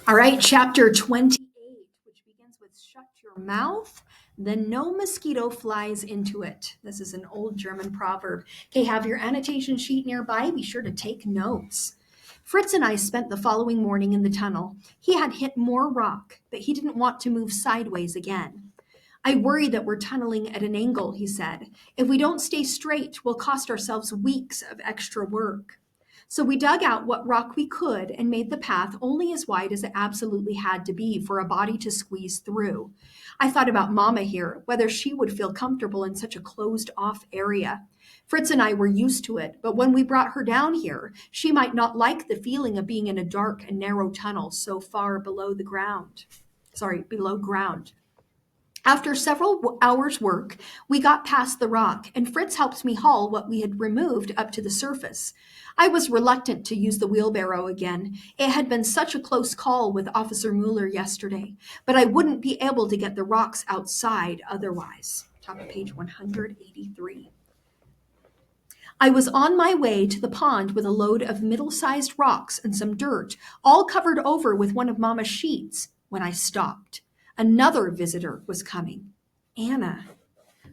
All right, chapter 28, which begins with shut your mouth, then no mosquito flies into it. This is an old German proverb. Okay, have your annotation sheet nearby. Be sure to take notes. Fritz and I spent the following morning in the tunnel. He had hit more rock, but he didn't want to move sideways again. I worry that we're tunneling at an angle, he said. If we don't stay straight, we'll cost ourselves weeks of extra work. So we dug out what rock we could and made the path only as wide as it absolutely had to be for a body to squeeze through. I thought about Mama here, whether she would feel comfortable in such a closed off area. Fritz and I were used to it, but when we brought her down here, she might not like the feeling of being in a dark and narrow tunnel so far below the ground. Below ground. After several hours' work, we got past the rock, and Fritz helped me haul what we had removed up to the surface. I was reluctant to use the wheelbarrow again. It had been such a close call with Officer Mueller yesterday, but I wouldn't be able to get the rocks outside otherwise. Top of page 183. I was on my way to the pond with a load of middle-sized rocks and some dirt, all covered over with one of Mama's sheets, when I stopped. Another visitor was coming. Anna.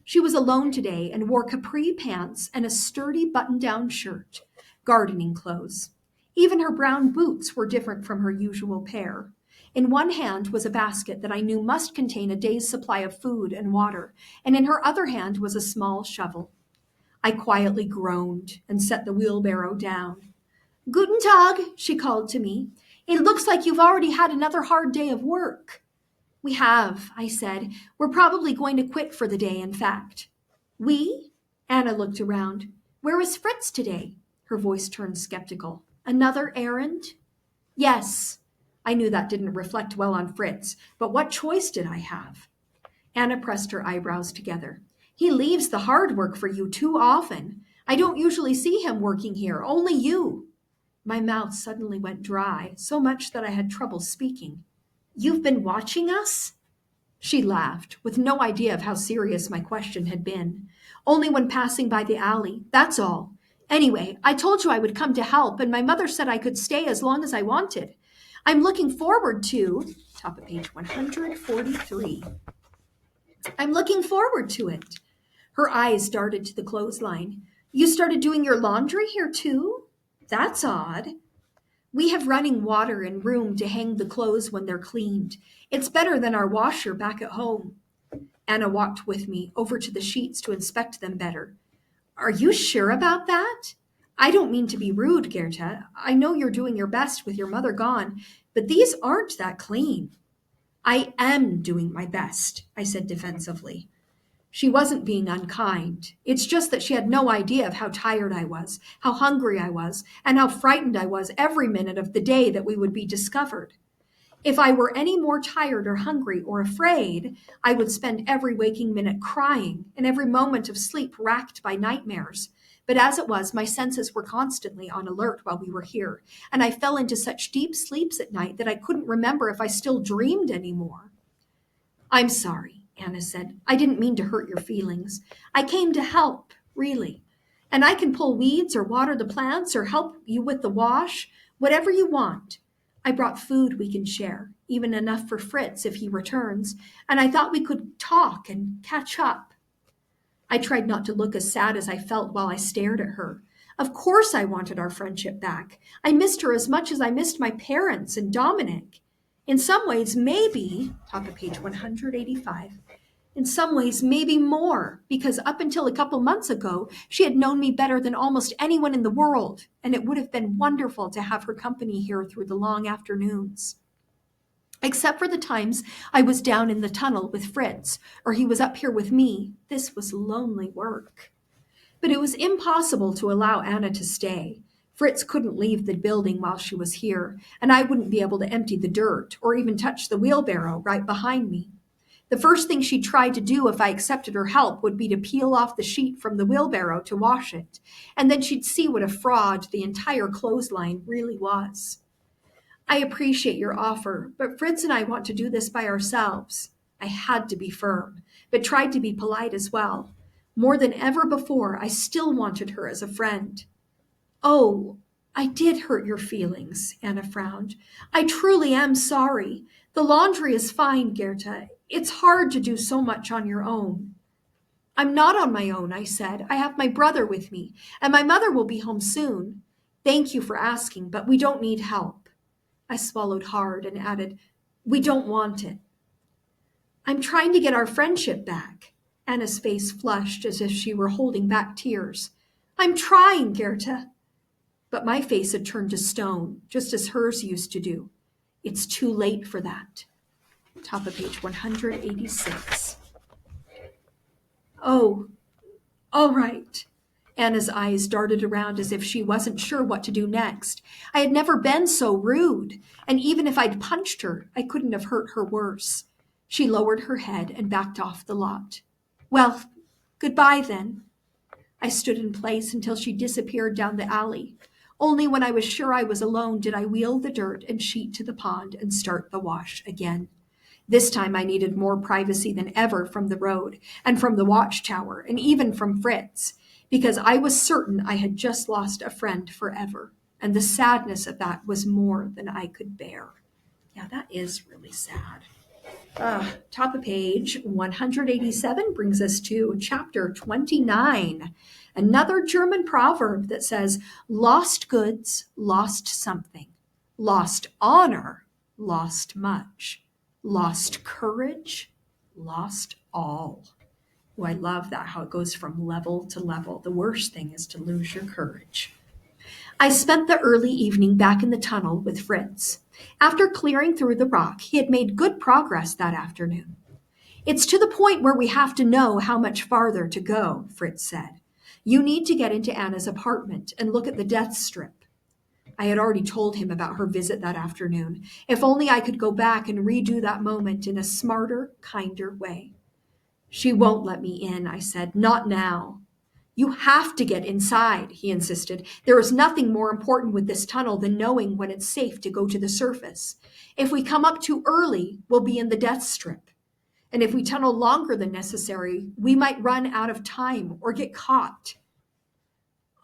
She was alone today and wore capri pants and a sturdy button-down shirt, gardening clothes. Even her brown boots were different from her usual pair. In one hand was a basket that I knew must contain a day's supply of food and water, and in her other hand was a small shovel. I quietly groaned and set the wheelbarrow down. Guten Tag, she called to me. It looks like you've already had another hard day of work. We have, I said. We're probably going to quit for the day, in fact. We? Anna looked around. Where is Fritz today? Her voice turned skeptical. Another errand? Yes. I knew that didn't reflect well on Fritz, but what choice did I have? Anna pressed her eyebrows together. He leaves the hard work for you too often. I don't usually see him working here, only you. My mouth suddenly went dry, so much that I had trouble speaking. You've been watching us? She laughed, with no idea of how serious my question had been. Only when passing by the alley, that's all. Anyway, I told you I would come to help, and my mother said I could stay as long as I wanted. I'm looking forward to, top of page 143. I'm looking forward to it. Her eyes darted to the clothesline. You started doing your laundry here too? That's odd. We have running water and room to hang the clothes when they're cleaned. It's better than our washer back at home. Anna walked with me over to the sheets to inspect them better. Are you sure about that? I don't mean to be rude, Gerta. I know you're doing your best with your mother gone, but these aren't that clean. I am doing my best, I said defensively. She wasn't being unkind. It's just that she had no idea of how tired I was, how hungry I was, and how frightened I was every minute of the day that we would be discovered. If I were any more tired or hungry or afraid, I would spend every waking minute crying and every moment of sleep racked by nightmares. But as it was, my senses were constantly on alert while we were here, and I fell into such deep sleeps at night that I couldn't remember if I still dreamed anymore. I'm sorry, Anna said. I didn't mean to hurt your feelings. I came to help, really. And I can pull weeds or water the plants or help you with the wash, whatever you want. I brought food we can share, even enough for Fritz if he returns, and I thought we could talk and catch up. I tried not to look as sad as I felt while I stared at her. Of course I wanted our friendship back. I missed her as much as I missed my parents and Dominic. In some ways, maybe, top of page 185, in some ways, maybe more, because up until a couple months ago, she had known me better than almost anyone in the world, and it would have been wonderful to have her company here through the long afternoons. Except for the times I was down in the tunnel with Fritz, or he was up here with me, this was lonely work. But it was impossible to allow Anna to stay. Fritz couldn't leave the building while she was here, and I wouldn't be able to empty the dirt or even touch the wheelbarrow right behind me. The first thing she'd try to do if I accepted her help would be to peel off the sheet from the wheelbarrow to wash it, and then she'd see what a fraud the entire clothesline really was. I appreciate your offer, but Fritz and I want to do this by ourselves. I had to be firm, but tried to be polite as well. More than ever before, I still wanted her as a friend. Oh, I did hurt your feelings, Anna frowned. I truly am sorry. The laundry is fine, Gerta. It's hard to do so much on your own. I'm not on my own, I said. I have my brother with me, and my mother will be home soon. Thank you for asking, but we don't need help. I swallowed hard and added, We don't want it. I'm trying to get our friendship back. Anna's face flushed as if she were holding back tears. I'm trying, Gerta. But my face had turned to stone, just as hers used to do. It's too late for that. Top of page 186. Oh, all right. Anna's eyes darted around as if she wasn't sure what to do next. I had never been so rude, and even if I'd punched her, I couldn't have hurt her worse. She lowered her head and backed off the lot. Well, goodbye then. I stood in place until she disappeared down the alley. Only when I was sure I was alone did I wheel the dirt and sheet to the pond and start the wash again. This time I needed more privacy than ever from the road and from the watchtower and even from Fritz, because I was certain I had just lost a friend forever, and the sadness of that was more than I could bear. Yeah, that is really sad. Top of page 187 brings us to chapter 29, another German proverb that says, lost goods, lost something, lost honor, lost much, lost courage, lost all. Oh, I love that, how it goes from level to level. The worst thing is to lose your courage. I spent the early evening back in the tunnel with Fritz. After clearing through the rock, he had made good progress that afternoon. It's to the point where we have to know how much farther to go, Fritz said. You need to get into Anna's apartment and look at the death strip. I had already told him about her visit that afternoon. If only I could go back and redo that moment in a smarter, kinder way. She won't let me in, I said. Not now. You have to get inside, he insisted. There is nothing more important with this tunnel than knowing when it's safe to go to the surface. If we come up too early, we'll be in the death strip. And if we tunnel longer than necessary, we might run out of time or get caught.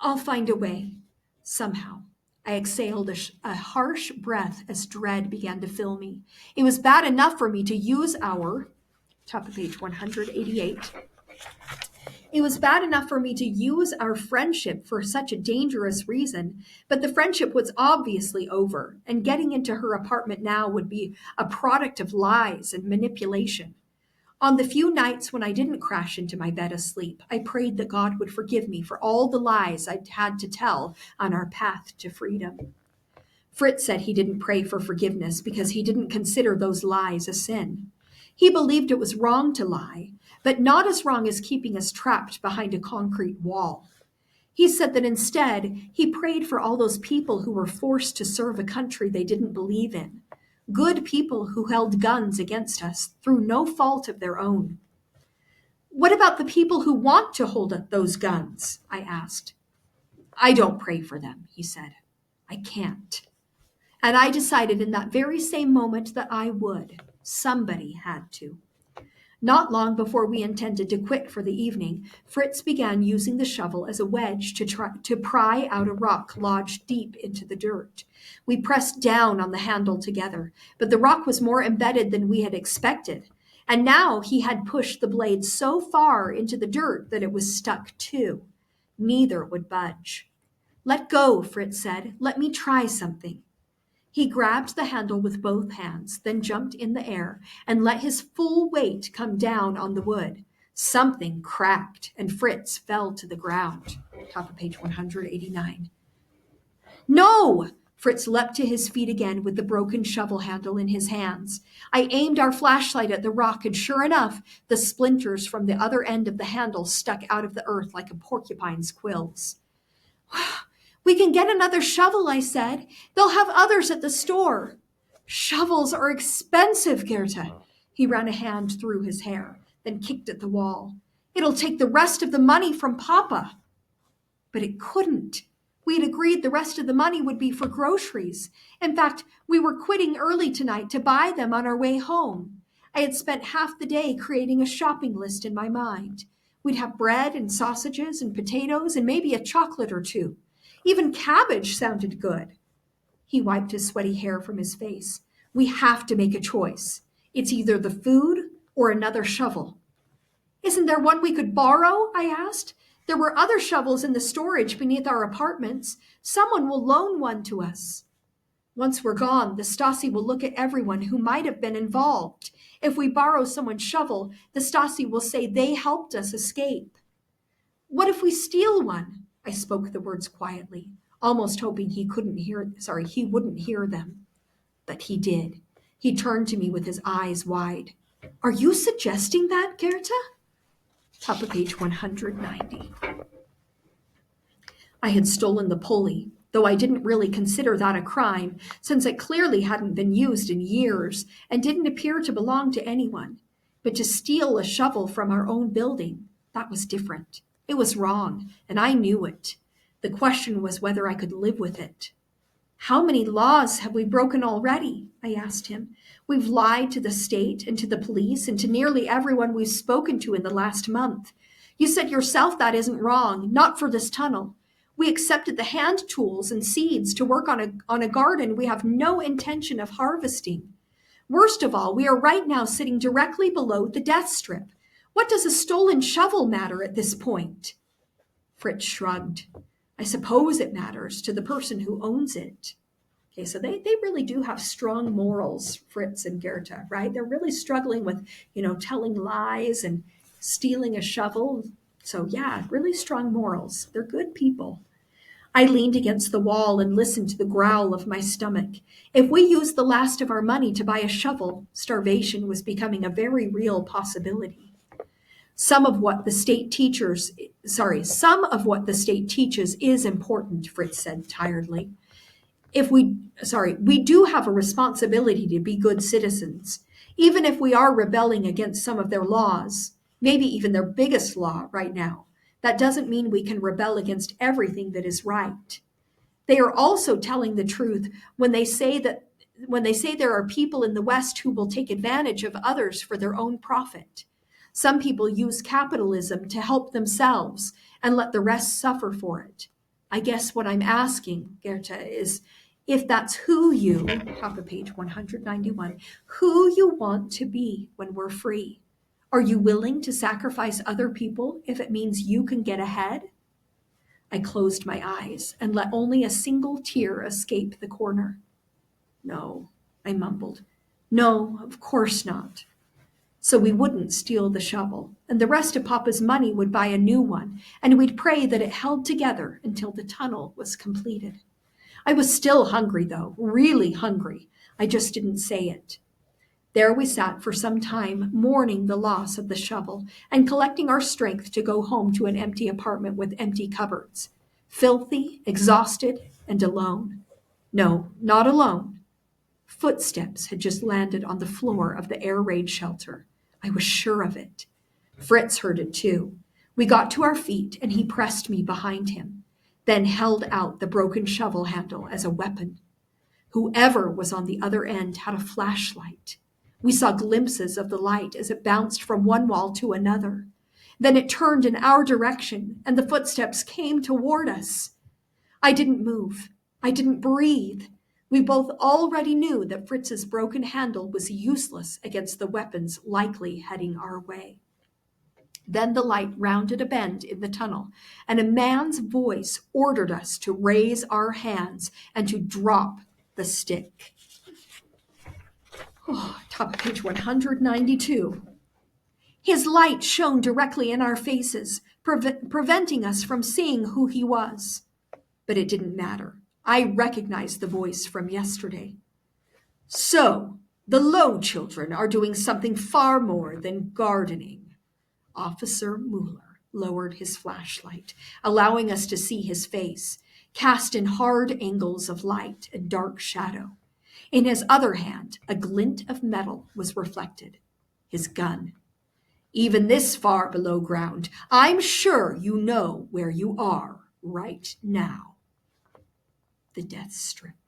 I'll find a way, somehow. I exhaled a harsh breath as dread began to fill me. It was bad enough for me to use our, top of page 188, it was bad enough for me to use our friendship for such a dangerous reason, but the friendship was obviously over, and getting into her apartment now would be a product of lies and manipulation. On the few nights when I didn't crash into my bed asleep, I prayed that God would forgive me for all the lies I'd had to tell on our path to freedom. Fritz said he didn't pray for forgiveness because he didn't consider those lies a sin. He believed it was wrong to lie, but not as wrong as keeping us trapped behind a concrete wall. He said that instead, he prayed for all those people who were forced to serve a country they didn't believe in. Good people who held guns against us through no fault of their own. What about the people who want to hold up those guns? I asked. I don't pray for them, he said. I can't. And I decided in that very same moment that I would. Somebody had to. Not long before we intended to quit for the evening, Fritz began using the shovel as a wedge to pry out a rock lodged deep into the dirt. We pressed down on the handle together, but the rock was more embedded than we had expected, and now he had pushed the blade so far into the dirt that it was stuck too. Neither would budge. Let go, Fritz said. Let me try something. He grabbed the handle with both hands, then jumped in the air and let his full weight come down on the wood. Something cracked, and Fritz fell to the ground. Top of page 189. No! Fritz leapt to his feet again with the broken shovel handle in his hands. I aimed our flashlight at the rock, and sure enough, the splinters from the other end of the handle stuck out of the earth like a porcupine's quills. We can get another shovel, I said. They'll have others at the store. Shovels are expensive, Gerta. He ran a hand through his hair, then kicked at the wall. It'll take the rest of the money from Papa. But it couldn't. We'd agreed the rest of the money would be for groceries. In fact, we were quitting early tonight to buy them on our way home. I had spent half the day creating a shopping list in my mind. We'd have bread and sausages and potatoes and maybe a chocolate or two. Even cabbage sounded good. He wiped his sweaty hair from his face. We have to make a choice. It's either the food or another shovel. Isn't there one we could borrow? I asked. There were other shovels in the storage beneath our apartments. Someone will loan one to us. Once we're gone, the Stasi will look at everyone who might have been involved. If we borrow someone's shovel, the Stasi will say they helped us escape. What if we steal one? I spoke the words quietly, almost hoping he wouldn't hear them. But he did. He turned to me with his eyes wide. Are you suggesting that, Goethe? Top of page 190. I had stolen the pulley, though I didn't really consider that a crime, since it clearly hadn't been used in years and didn't appear to belong to anyone. But to steal a shovel from our own building, that was different. It was wrong, and I knew it. The question was whether I could live with it. How many laws have we broken already? I asked him. We've lied to the state and to the police and to nearly everyone we've spoken to in the last month. You said yourself that isn't wrong, not for this tunnel. We accepted the hand tools and seeds to work on a garden we have no intention of harvesting. Worst of all, we are right now sitting directly below the death strip. What does a stolen shovel matter at this point? Fritz shrugged. I suppose it matters to the person who owns it. Okay, so they really do have strong morals, Fritz and Goethe, right? They're really struggling with, telling lies and stealing a shovel. So yeah, really strong morals. They're good people. I leaned against the wall and listened to the growl of my stomach. If we used the last of our money to buy a shovel, starvation was becoming a very real possibility. Some of what the state teaches is important, Fritz said tiredly. We do have a responsibility to be good citizens, even if we are rebelling against some of their laws, maybe even their biggest law right now. That doesn't mean we can rebel against everything that is right. They are also telling the truth when they say there are people in the West who will take advantage of others for their own profit. Some people use capitalism to help themselves and let the rest suffer for it. I guess what I'm asking, Goethe, is if that's top of page 191, who you want to be when we're free. Are you willing to sacrifice other people if it means you can get ahead? I closed my eyes and let only a single tear escape the corner. No, I mumbled. No, of course not. So we wouldn't steal the shovel, and the rest of Papa's money would buy a new one, and we'd pray that it held together until the tunnel was completed. I was still hungry, though, really hungry. I just didn't say it. There we sat for some time, mourning the loss of the shovel and collecting our strength to go home to an empty apartment with empty cupboards. Filthy, exhausted, and alone. No, not alone. Footsteps had just landed on the floor of the air raid shelter. I was sure of it. Fritz heard it too. We got to our feet and he pressed me behind him, then held out the broken shovel handle as a weapon. Whoever was on the other end had a flashlight. We saw glimpses of the light as it bounced from one wall to another. Then it turned in our direction and the footsteps came toward us. I didn't move. I didn't breathe. We both already knew that Fritz's broken handle was useless against the weapons likely heading our way. Then the light rounded a bend in the tunnel, and a man's voice ordered us to raise our hands and to drop the stick. Top of page 192. His light shone directly in our faces, preventing us from seeing who he was. But it didn't matter. I recognized the voice from yesterday. So, the Low children are doing something far more than gardening. Officer Mueller lowered his flashlight, allowing us to see his face, cast in hard angles of light and dark shadow. In his other hand, a glint of metal was reflected. His gun. Even this far below ground, I'm sure you know where you are right now. The death strip.